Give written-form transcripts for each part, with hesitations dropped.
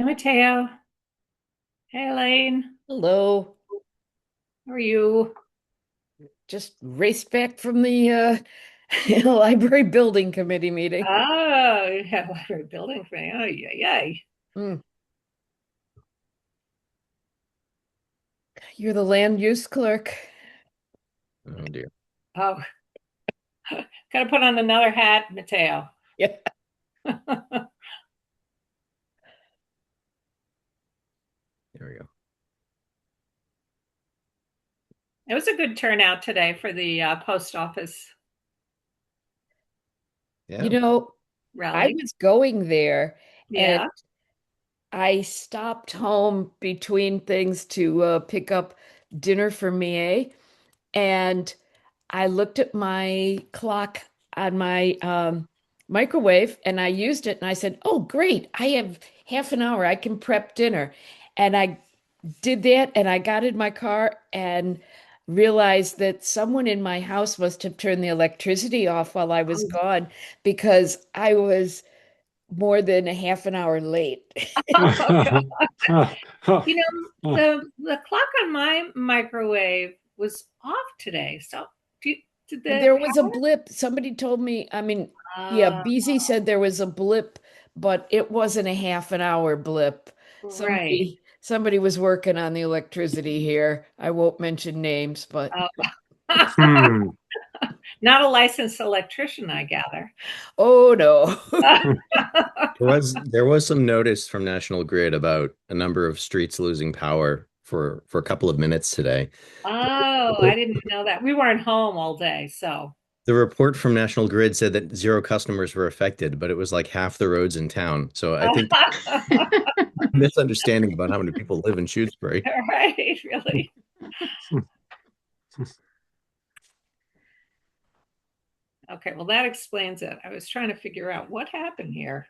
Hey, Mateo. Hey, Elaine. Hello. How are you? Just raced back from the library building committee meeting. Oh, you have library building for me. Oh, yeah, yeah. Mm. You're the land use clerk. Oh dear. Oh, gotta put on another hat, Mateo. Yeah. It There we go. was a good turnout today for the post office You Yeah. know, I rally. was going there and Yeah. I stopped home between things to pick up dinner for me. And I looked at my clock on my microwave and I used it and I said, "Oh, great. I have half an hour. I can prep dinner." And I did that and I got in my car and realized that someone in my house must have turned the electricity off while I was Oh, gone because I was more than a half an hour late. God. You know, the clock on my microwave was off today. So, do you, did the There was a blip. Somebody told me, yeah, power? BZ said there was a blip, but it wasn't a half an hour blip. Right. Somebody was working on the electricity here. I won't mention names, but Oh. Not a licensed electrician, I gather. oh no. There was some notice from National Grid about a number of streets losing power for a couple of minutes today. Oh, I The, didn't know that. We weren't home all day, so. the report from National Grid said that zero customers were affected, but it was like half the roads in town. So I think misunderstanding about how many people live in Shrewsbury. Right, really. Okay, well, that explains it. I was trying to figure out what happened here.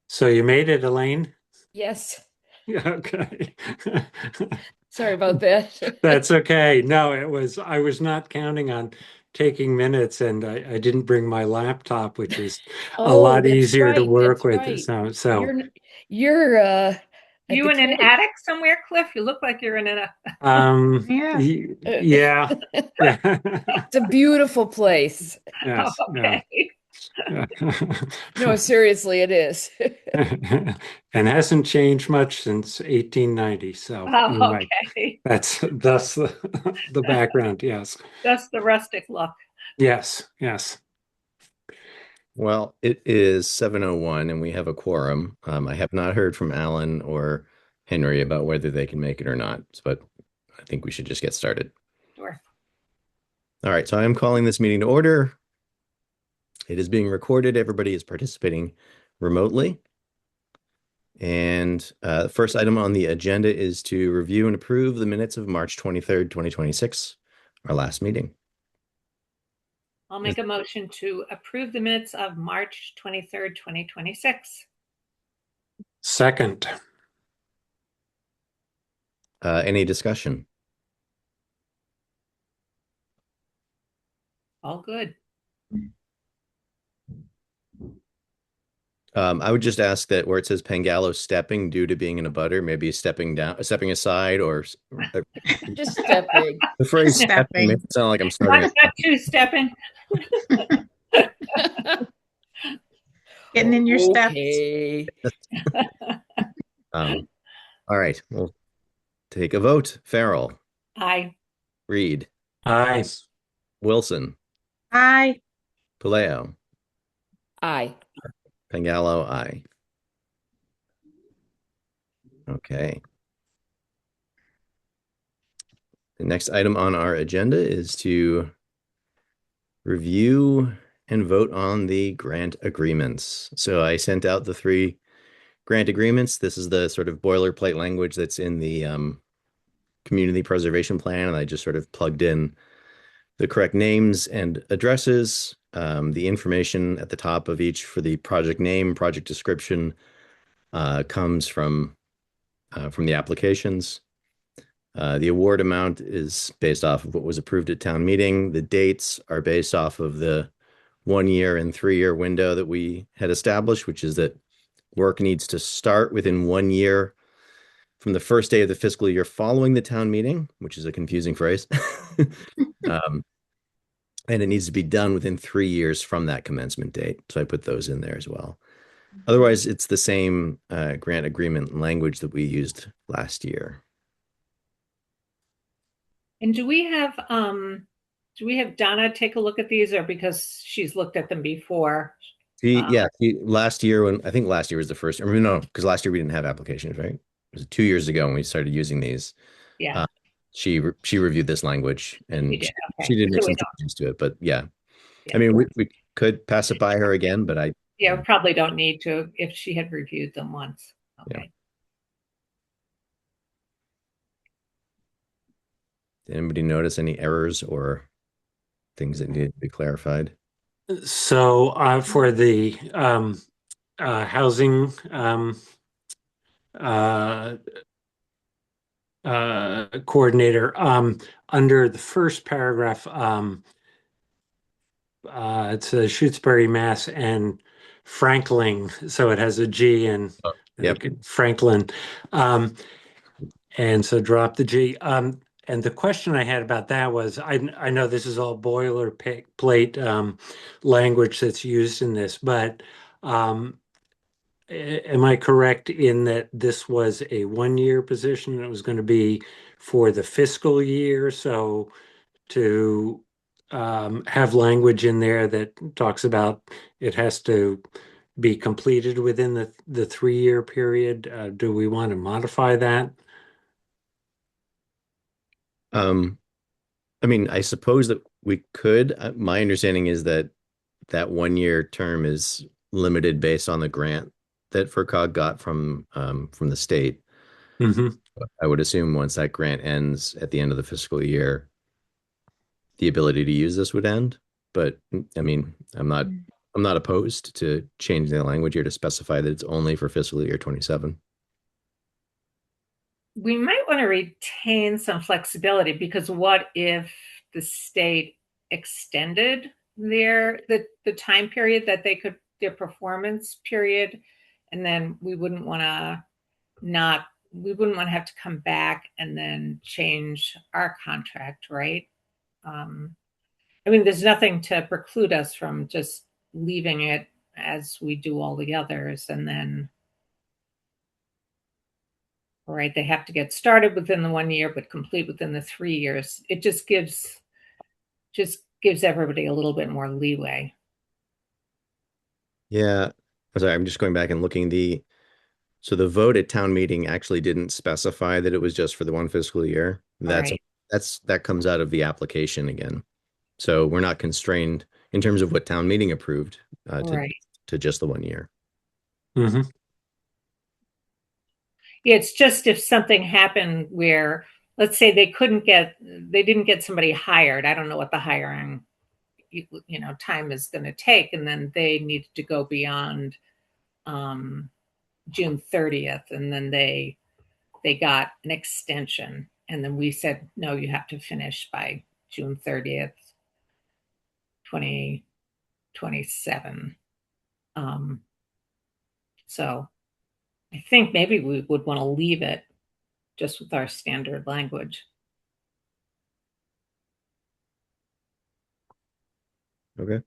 So you made it, Elaine? Yes. Yeah, okay. Sorry about that. That's okay. No, I was not counting on taking minutes and I didn't bring my laptop, which is a Oh, lot that's easier to right. work That's with. right. So You're at the You in an county. attic somewhere, Cliff? You look like you're in a. Yeah. yeah. Yeah. It's a beautiful place. Oh, Yes, yeah. okay. Yeah. No, seriously, it is. And hasn't changed much since 1890. So Oh, anyway, okay. that's the background. Yes. That's the rustic look. Yes, yes. Well, it is 7:01 and we have a quorum. I have not heard from Alan or Henry about whether they can make it or not, but I think we should just get started. Sure. All right, so I am calling this meeting to order. It is being recorded. Everybody is participating remotely. And the first item on the agenda is to review and approve the minutes of March 23rd, 2026, our last meeting. I'll make a motion to approve the minutes of March 23rd, 2026. Second. Any discussion? All good. I would just ask that where it says Pangallo stepping due to being in a butter, maybe stepping down, stepping aside, or Just stepping. the phrase stepping Stepping. makes it sound like I'm starting Not two-stepping. Getting in your steps. Okay. all right, we'll take a vote. Farrell, I. Reed, Aye. Wilson, Hi. Puleo, Aye. Pangallo, aye. Okay. The next item on our agenda is to review and vote on the grant agreements. So I sent out the three grant agreements. This is the sort of boilerplate language that's in the community preservation plan, and I just sort of plugged in the correct names and addresses, the information at the top of each for the project name, project description comes from the applications. The award amount is based off of what was approved at town meeting. The dates are based off of the 1 year and 3 year window that we had established, which is that work needs to start within 1 year from the first day of the fiscal year following the town meeting, which is a confusing phrase. And it needs to be done within 3 years from that commencement date. So I put those in there as well. Otherwise, it's the same grant agreement language that we used last year. And do we have Donna take a look at these, or because she's looked at them before? Last year last year was the first. I mean, no, because last year we didn't have applications, right? It was 2 years ago when we started using these. Yeah. She reviewed this language and she did make some changes to it, but yeah. I mean, we could pass it by her again, but we probably don't need to if she had reviewed them once. Okay. Yeah. Did anybody notice any errors or things that needed to be clarified? So for the housing coordinator, under the first paragraph, it says Shutesbury, Mass. And Franklin, so it has a G and Franklin, and so drop the G. And the question I had about that was, I know this is all boilerplate language that's used in this, but am I correct in that this was a 1-year position and it was going to be for the fiscal year? So to have language in there that talks about it has to be completed within the 3-year period, do we want to modify that? I mean, I suppose that we could. My understanding is that 1 year term is limited based on the grant that FERCog got from the state. Mm-hmm. I would assume once that grant ends at the end of the fiscal year, the ability to use this would end. But I mean, I'm not opposed to changing the language here to specify that it's only for fiscal year 27. We might want to retain some flexibility, because what if the state extended the time period that they could, their performance period, and then we wouldn't want to have to come back and then change our contract, right? I mean, there's nothing to preclude us from just leaving it as we do all the others, and then, right, they have to get started within the 1 year, but complete within the 3 years. It just gives everybody a little bit more leeway. Yeah. I'm sorry, I'm just going back and looking. So the vote at town meeting actually didn't specify that it was just for the one fiscal year. That comes out of the application again. So we're not constrained in terms of what town meeting approved to just the 1 year. Mm-hmm. Yeah, it's just if something happened where, let's say they didn't get somebody hired. I don't know what the hiring, time is going to take, and then they needed to go beyond June 30th, and then they got an extension, and then we said, no, you have to finish by June 30th, 2027. So I think maybe we would want to leave it just with our standard language. Okay.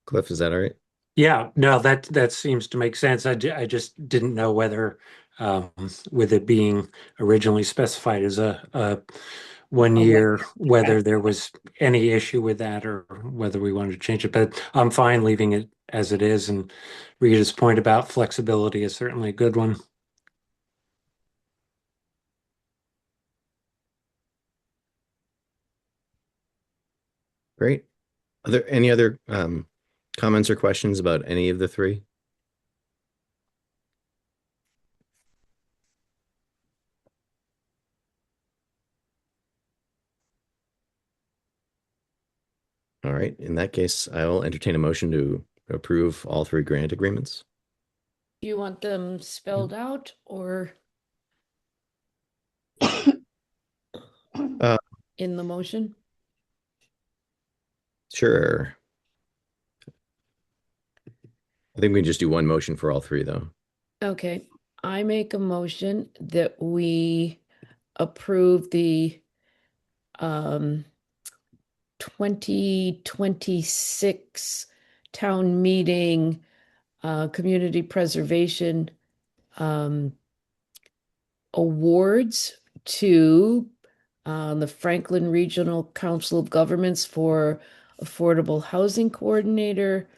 Cliff, is that all right? Yeah, no, that seems to make sense. I just didn't know whether, with it being originally specified as a 1 year, whether there was any issue with that or whether we wanted to change it. But I'm fine leaving it as it is. And Rita's point about flexibility is certainly a good one. Great. Are there any other comments or questions about any of the three? All right. In that case, I will entertain a motion to approve all three grant agreements. Do you want them spelled out or in the motion? Sure. I think we can just do one motion for all three, though. Okay, I make a motion that we approve the 2026 town meeting community preservation awards to the Franklin Regional Council of Governments for Affordable Housing Coordinator,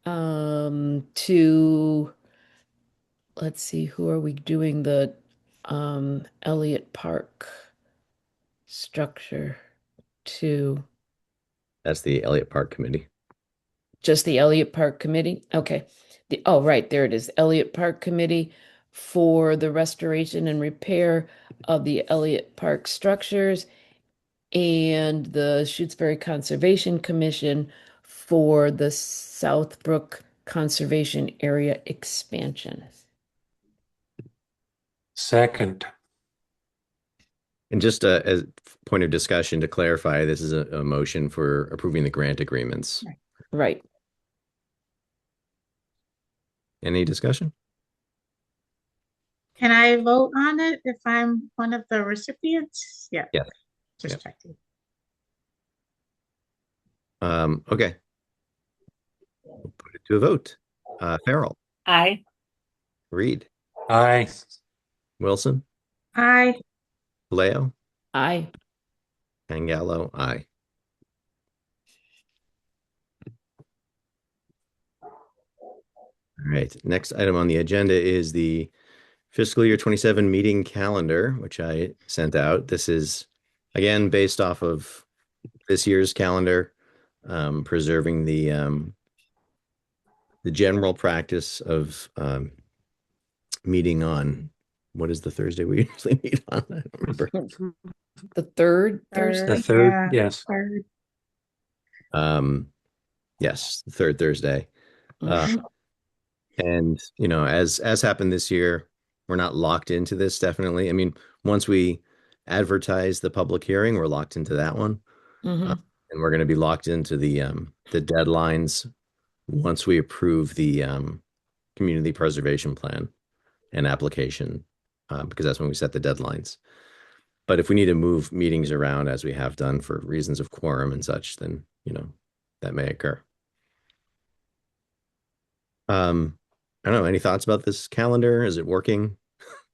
to, let's see, who are we doing the Elliott Park structure to? That's the Elliott Park Committee. Just the Elliott Park Committee? Okay. Oh, right, there it is. Elliott Park Committee for the restoration and repair of the Elliott Park structures, and the Shutesbury Conservation Commission for the Southbrook Conservation Area expansion. Second. And just as point of discussion to clarify, this is a motion for approving the grant agreements. Right. Any discussion? Can I vote on it if I'm one of the recipients? Yeah. Yes. Just Yep. checking. Okay. We'll put it to a vote. Farrell, Aye. Reed, Aye. Wilson, Aye. Leo, Aye. Pangallo, aye. All right. Next item on the agenda is the fiscal year 27 meeting calendar, which I sent out. This is, again, based off of this year's calendar, preserving the general practice of meeting on, what is the Thursday we usually meet on? I don't remember. The third Third. Thursday? The third, Yeah. yes. Third. Yes, the third Thursday. Mhm. And, you know, as happened this year, we're not locked into this, definitely. I mean, once we advertise the public hearing, we're locked into that one. Mhm. And we're going to be locked into the deadlines once we approve the community preservation plan and application, because that's when we set the deadlines. But if we need to move meetings around, as we have done for reasons of quorum and such, then, you know, that may occur. I don't know, any thoughts about this calendar? Is it working?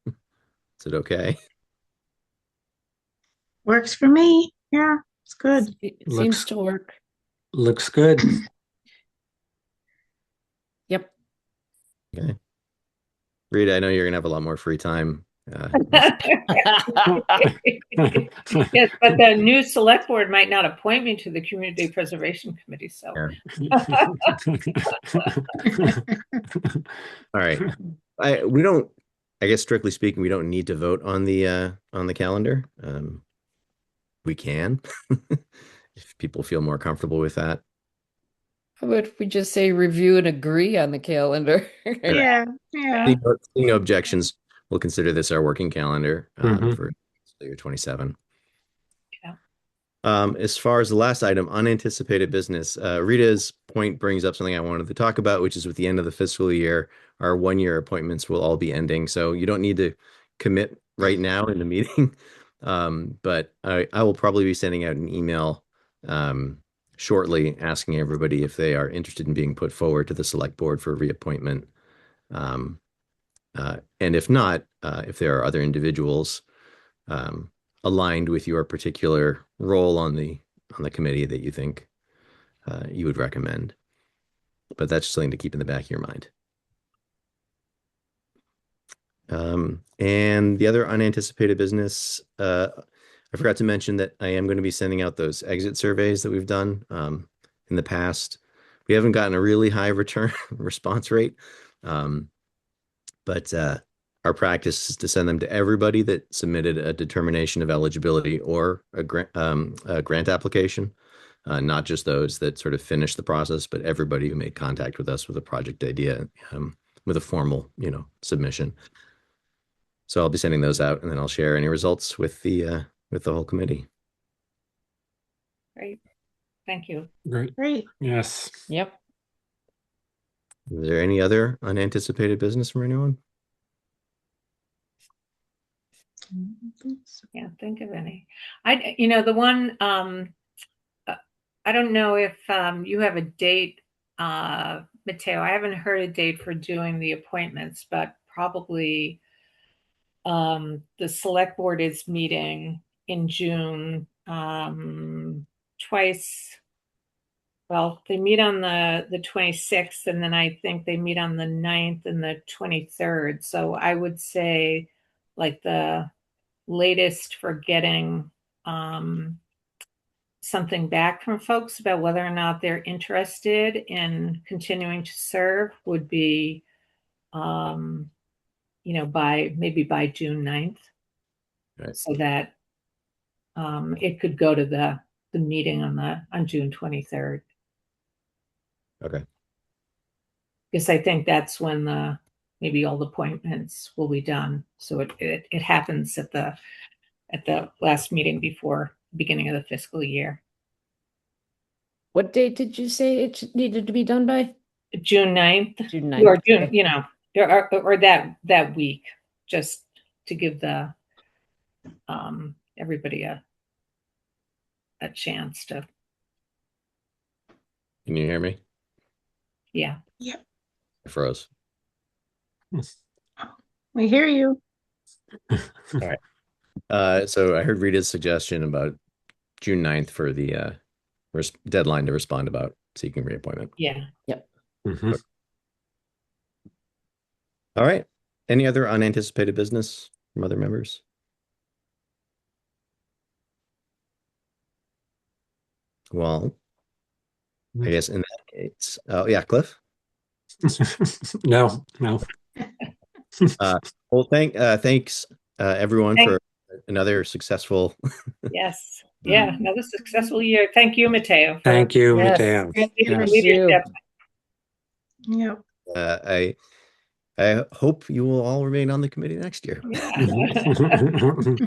Is it okay? Works for me. Yeah, it's good. It Looks- seems to work. Looks good. Yep. Okay. Rita, I know you're gonna have a lot more free time. Yes, but the new select board might not appoint me to the community preservation committee, so. Yeah. All right. We don't, I guess strictly speaking, we don't need to vote on the calendar. We can, if people feel more comfortable with that. How about if we just say review and agree on the calendar? Yeah. Yeah. Seeing no objections, we'll consider this our working calendar Mhm. for fiscal year 27. Yeah. As far as the last item, unanticipated business, Rita's point brings up something I wanted to talk about, which is with the end of the fiscal year, our 1-year appointments will all be ending. So you don't need to commit right now in the meeting. But I will probably be sending out an email shortly asking everybody if they are interested in being put forward to the select board for reappointment. And if not, if there are other individuals aligned with your particular role on the committee that you think you would recommend. But that's something to keep in the back of your mind. And the other unanticipated business, I forgot to mention that I am going to be sending out those exit surveys that we've done in the past. We haven't gotten a really high return response rate, but our practice is to send them to everybody that submitted a determination of eligibility or a grant application, not just those that sort of finished the process, but everybody who made contact with us with a project idea, with a formal, submission. So I'll be sending those out, and then I'll share any results with the whole committee. Great. Thank you. Great. Great. Yes. Yep. Is there any other unanticipated business from anyone? Can't think of any. The one, I don't know if you have a date, Matteo. I haven't heard a date for doing the appointments, but probably the select board is meeting in June twice. Well, they meet on the 26th, and then I think they meet on the 9th and the 23rd. So I would say like the latest for getting something back from folks about whether or not they're interested in continuing to serve would be by June 9th. Right. So that it could go to the meeting on June 23rd. Okay. Because I think that's when maybe all the appointments will be done. So it happens at the last meeting before the beginning of the fiscal year. What date did you say it needed to be done by? June 9th. June 9th. Or June, Okay. or that week, just to give the everybody a chance to, Can you hear me? yeah. I froze. We hear you. So I heard Rita's suggestion about June 9th for the deadline to respond about seeking reappointment. Yeah. Mhm. All right. Any other unanticipated business from other members? Well, I guess in that case, oh yeah, Cliff. No. Well, thanks everyone for another successful. Yes. Yeah. Another successful year. Thank you, Matteo. for Thank you, Yes. Matteo. great Yes. leadership. Yep. I hope you will all remain on the committee next year. Yeah.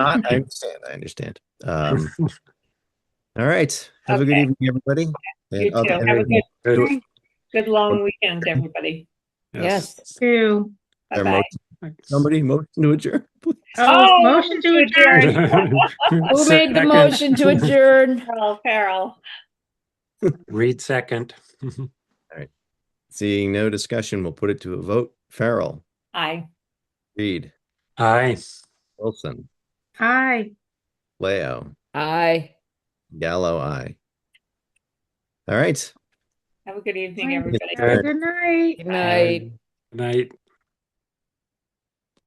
I understand. All right. Have a good Okay. evening, everybody. You And- too. and- Have a Good. good long weekend, everybody. Yes. Two. Or Bye-bye. Somebody motion to adjourn, please. Oh, motion to adjourn. Who made the Second. motion to adjourn? Carol. Read second. Seeing no discussion, we'll put it to a vote. Farrell, Aye. Reed, Aye. Wilson, Hi. Leo, Aye. Gallo, aye. All right. Have a good evening, Right. everybody. Have a good night. Good night. Night.